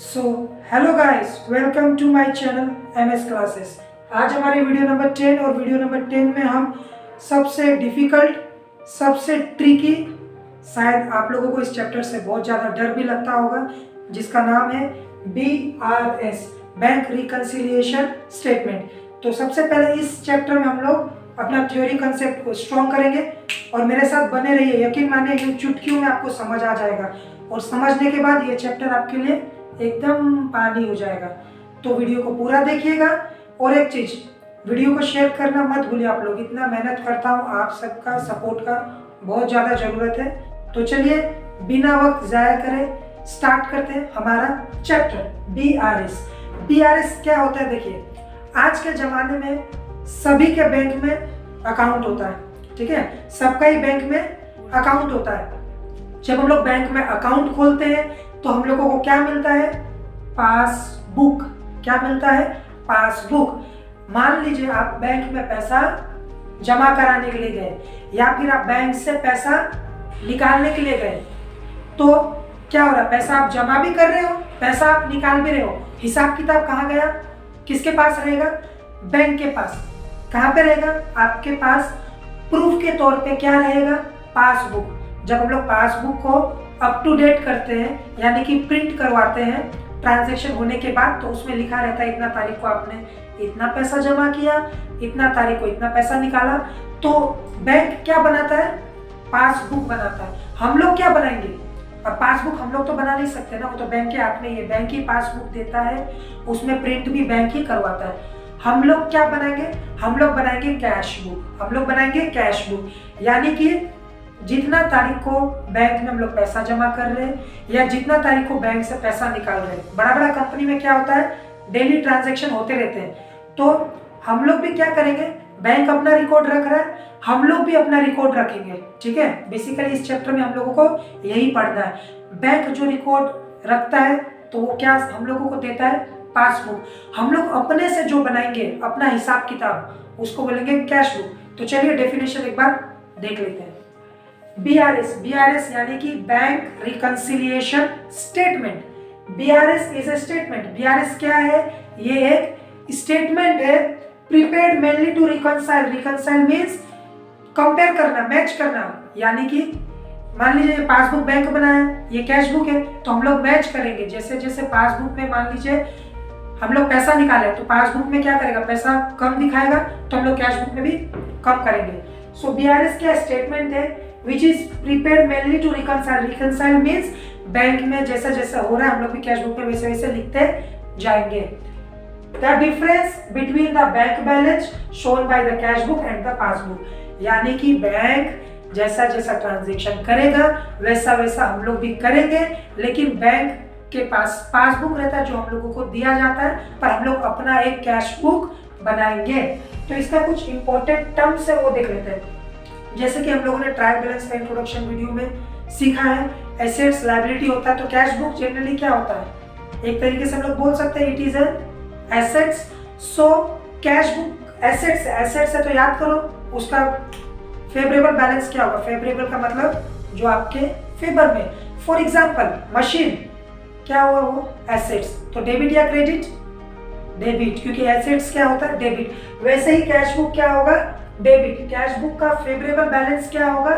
So hello guys, welcome to my channel MS classes. आज हमारी video number 10 और video number 10 में हम सबसे डिफ़िकल्ट, सबसे ट्रिकी, शायद आप लोगों को इस चैप्टर से बहुत ज़्यादा डर भी लगता होगा, जिसका नाम है BRS, बैंक रिकन्सिलिएशन स्टेटमेंट। तो सबसे पहले इस चैप्टर में हम लोग अपना थ्योरी कंसेप्ट को स्ट्रॉन्ग करेंगे और मेरे साथ बने रहिए। यकीन मानिए यूं चुटकियों में आपको समझ आ जाएगा और समझने के बाद ये चैप्टर आपके लिए एकदम पानी हो जाएगा। तो वीडियो को पूरा देखिएगा। और एक चीज़, वीडियो को शेयर करना मत भूलिए आप लोग। इतना मेहनत करता हूँ, आप सबका सपोर्ट का बहुत ज़्यादा ज़रूरत है। तो चलिए बिना वक्त ज़ाया करे स्टार्ट करते हैं हमारा चैप्टर BRS। BRS क्या होता है? देखिए, आज के ज़माने में सभी के बैंक में अकाउंट होता है, ठीक है? सबका ही बैंक में अकाउंट होता है। जब हम लोग बैंक में अकाउंट खोलते हैं तो हम लोगों को क्या मिलता है? पासबुक। क्या मिलता है? पासबुक। मान लीजिए आप बैंक में पैसा जमा कराने के लिए गए या फिर आप बैंक से पैसा निकालने के लिए गए, तो क्या हो रहा है? पैसा आप जमा भी कर रहे हो, पैसा आप निकाल भी रहे हो। हिसाब किताब कहाँ गया? किसके पास रहेगा? बैंक के पास। कहाँ पे रहेगा? आपके पास प्रूफ के तौर पे क्या रहेगा? पासबुक। जब हम लोग पासबुक को अप टू डेट करते हैं, यानी कि प्रिंट करवाते हैं ट्रांजैक्शन होने के बाद, तो उसमें लिखा रहता है इतना तारीख को आपने इतना पैसा जमा किया, इतना तारीख को इतना पैसा निकाला। तो बैंक क्या बनाता है? पासबुक बनाता है। हम लोग क्या बनाएंगे? अब पासबुक हम लोग तो बना नहीं सकते ना, वो तो बैंक के हाथ में ही है। बैंक ही पासबुक देता है, उसमें प्रिंट भी बैंक ही करवाता है। हम लोग क्या बनाएंगे? हम लोग बनाएंगे कैश बुक। हम लोग बनाएंगे कैश बुक, यानी कि जितना तारीख को बैंक में हम लोग पैसा जमा कर रहे हैं या जितना तारीख को बैंक से पैसा निकाल रहे हैं। बड़ा बड़ा कंपनी में क्या होता है? डेली ट्रांजैक्शन होते रहते हैं। तो हम लोग भी क्या करेंगे? बैंक अपना रिकॉर्ड रख रहा है, हम लोग भी अपना रिकॉर्ड रखेंगे, ठीक है? बेसिकली इस चैप्टर में हम लोगों को यही पढ़ना है। बैंक जो रिकॉर्ड रखता है तो वो क्या हम लोगों को देता है? पासबुक। हम लोग अपने से जो बनाएंगे अपना हिसाब किताब, उसको बोलेंगे कैश बुक। तो चलिए डेफिनेशन एक बार देख लेते हैं। BRS यानी कि bank reconciliation statement. BRS is a statement. BRS क्या है? ये एक स्टेटमेंट है prepared mainly to reconcile. Reconcile means compare करना, मैच करना। यानी कि मान लीजिए ये पासबुक बैंक बनाया, ये कैश बुक है, तो हम लोग मैच करेंगे। जैसे जैसे पासबुक में मान लीजिए हम लोग पैसा निकाले तो पासबुक में क्या करेगा? पैसा कम दिखाएगा, तो हम लोग कैश बुक में भी कम करेंगे। सो BRS क्या स्टेटमेंट है which is prepared mainly to reconcile. Reconcile means bank में जैसा जैसा हो रहा है हम लोग भी कैश बुक में वैसे वैसे लिखते जाएंगे। The difference between the bank balance shown by the cash book and the passbook, यानी कि बैंक जैसा जैसा ट्रांजेक्शन करेगा वैसा वैसा हम लोग भी करेंगे, लेकिन बैंक के पास पासबुक रहता है जो हम लोगों को दिया जाता है, पर हम लोग अपना एक कैश बुक बनाएंगे। तो इसका कुछ इंपॉर्टेंट टर्म्स है वो देख लेते हैं। जैसे कि हम लोगों ने ट्रायल बैलेंस का इंट्रोडक्शन वीडियो में सीखा है, एसेट्स लायबिलिटी होता है। तो कैश बुक जनरली क्या होता है? एक तरीके से हम लोग बोल सकते हैं it is an assets. So cash book assets, assets है तो याद करो उसका फेवरेबल बैलेंस क्या होगा? फेवरेबल का मतलब जो आपके फेवर में। फॉर एग्जाम्पल मशीन क्या हुआ? वो एसेट्स। तो डेबिट या क्रेडिट? डेबिट, क्योंकि एसेट्स क्या होता है? डेबिट। वैसे ही कैश बुक क्या होगा? डेबिट। कैश बुक का फेवरेबल बैलेंस क्या होगा?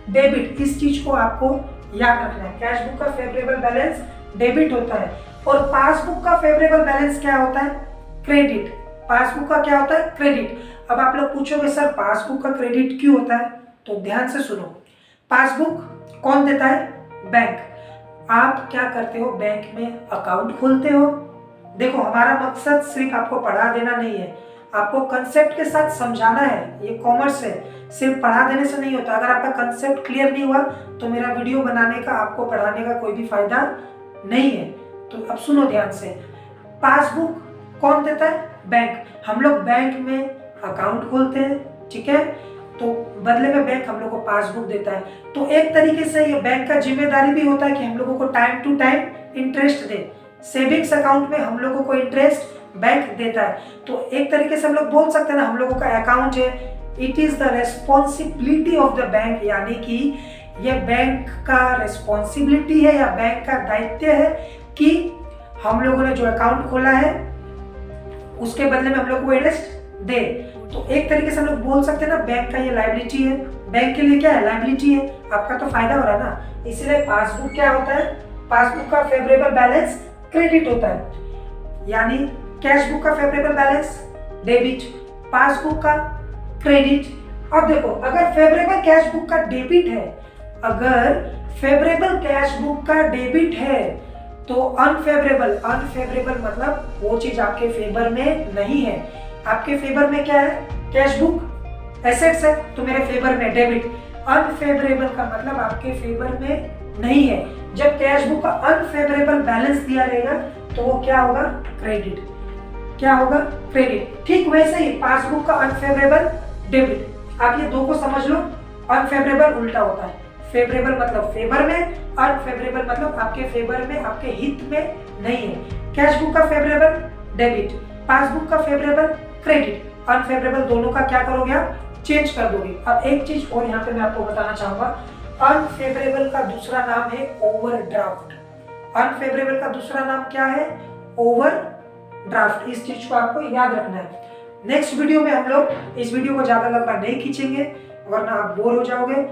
डेबिट। इस चीज को आपको याद रखना है। कैश बुक का फेवरेबल बैलेंस डेबिट होता है और पासबुक का फेवरेबल बैलेंस क्या होता है? क्रेडिट। पासबुक का क्या होता है? क्रेडिट। अब आप लोग पूछोगे सर पासबुक का क्रेडिट क्यों होता है? तो ध्यान से सुनो। पासबुक कौन देता है? बैंक। आप क्या करते हो? बैंक में अकाउंट खोलते हो। देखो, हमारा मकसद सिर्फ आपको पढ़ा देना नहीं है, आपको कंसेप्ट के साथ समझाना है। ये कॉमर्स है, सिर्फ पढ़ा देने से नहीं होता। अगर आपका कंसेप्ट क्लियर नहीं हुआ तो मेरा वीडियो बनाने का, आपको पढ़ाने का कोई भी फायदा नहीं है। तो अब सुनो ध्यान से। पासबुक कौन देता है? बैंक। हम लोग बैंक में अकाउंट खोलते हैं, ठीक है? तो बदले में बैंक हम लोग को पासबुक देता है। तो एक तरीके से ये बैंक का जिम्मेदारी भी होता है कि हम लोगों को टाइम टू टाइम इंटरेस्ट दे। सेविंग्स अकाउंट में हम लोगों को इंटरेस्ट बैंक देता है। तो एक तरीके से हम लोग बोल सकते हैं ना, हम लोगों का अकाउंट है, it is the responsibility of the bank, यानी कि ये बैंक का रेस्पॉन्सिबिलिटी है या बैंक का दायित्व है कि हम लोगों ने जो अकाउंट खोला है उसके बदले में हम लोग को इंटरेस्ट दे। तो एक तरीके से हम लोग बोल सकते हैं ना, बैंक का ये लायबिलिटी है, बैंक के लिए क्या है, लायबिलिटी है, आपका तो फायदा हो रहा है ना। इसलिए पासबुक क्या होता है, पासबुक का फेवरेबल बैलेंस क्रेडिट होता है, यानी कैश बुक का फेवरेबल बैलेंस डेबिट, पासबुक का क्रेडिट। अब देखो, अगर फेवरेबल कैश बुक का डेबिट है, अगर फेवरेबल कैश बुक का डेबिट है तो अनफेवरेबल मतलब वो चीज आपके फेवर में नहीं है। आपके फेवर में क्या है, कैश बुक एसेट्स है तो मेरे फेवर में डेबिट। अनफेवरेबल का मतलब आपके फेवर में नहीं है। जब कैश बुक का अनफेवरेबल बैलेंस दिया रहेगा तो वो क्या होगा, क्रेडिट। क्या होगा, क्रेडिट। ठीक वैसे ही पासबुक का अनफेवरेबल डेबिट। आप ये दो को समझ लो, अनफेवरेबल उल्टा होता है, फेवरेबल मतलब फेवर में, अनफेवरेबल मतलब आपके फेवर में, आपके हित में नहीं है। कैश बुक का फेवरेबल डेबिट, पासबुक का फेवरेबल क्रेडिट। अनफेवरेबल दोनों का क्या करोगे आप, चेंज कर दोगे। अब एक चीज और यहाँ पे मैं आपको बताना चाहूंगा, अनफेवरेबल का दूसरा नाम है ओवरड्राफ्ट। अनफेवरेबल का दूसरा नाम क्या है, ओवरड्राफ्ट। इस चीज को आपको याद रखना है। नेक्स्ट वीडियो में हम लोग इस वीडियो को ज्यादा लंबा नहीं खींचेंगे वरना आप बोर हो जाओगे।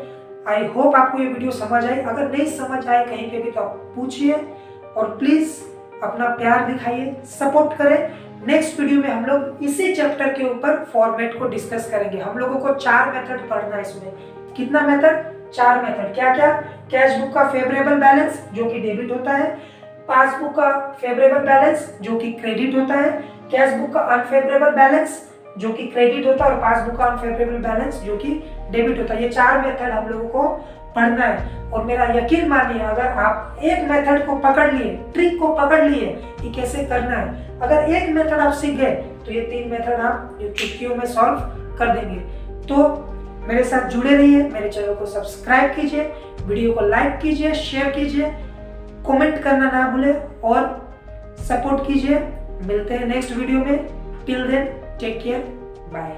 आई होप आपको ये वीडियो समझ आई। अगर नहीं समझ आए कहीं पे भी तो आप पूछिए और प्लीज अपना प्यार दिखाइए, सपोर्ट करें। नेक्स्ट वीडियो में हम लोग इसी चैप्टर के ऊपर फॉर्मेट को डिस्कस करेंगे। हम लोगों को 4 मेथड पढ़ना है इसमें। कितना मेथड, 4 मेथड। क्या क्या, कैश बुक का फेवरेबल बैलेंस जो कि डेबिट होता है, पासबुक का फेवरेबल बैलेंस जो कि क्रेडिट होता है, कैश बुक का अनफेवरेबल बैलेंस जो कि क्रेडिट होता है और पासबुक का अनफेवरेबल बैलेंस जो कि डेबिट होता है। ये 4 मेथड हम लोगों को पढ़ना है। और मेरा यकीन मानिए, अगर आप एक मेथड को पकड़ लिए, ट्रिक को पकड़ लिए कि कैसे करना है, अगर एक मेथड आप सीख गए तो ये 3 मेथड आप चुटकियों में सॉल्व कर देंगे। तो मेरे साथ जुड़े रहिए, मेरे चैनल को सब्सक्राइब कीजिए, वीडियो को लाइक कीजिए, शेयर कीजिए, कमेंट करना ना भूलें और सपोर्ट कीजिए। मिलते हैं नेक्स्ट वीडियो में। Till then take care, bye.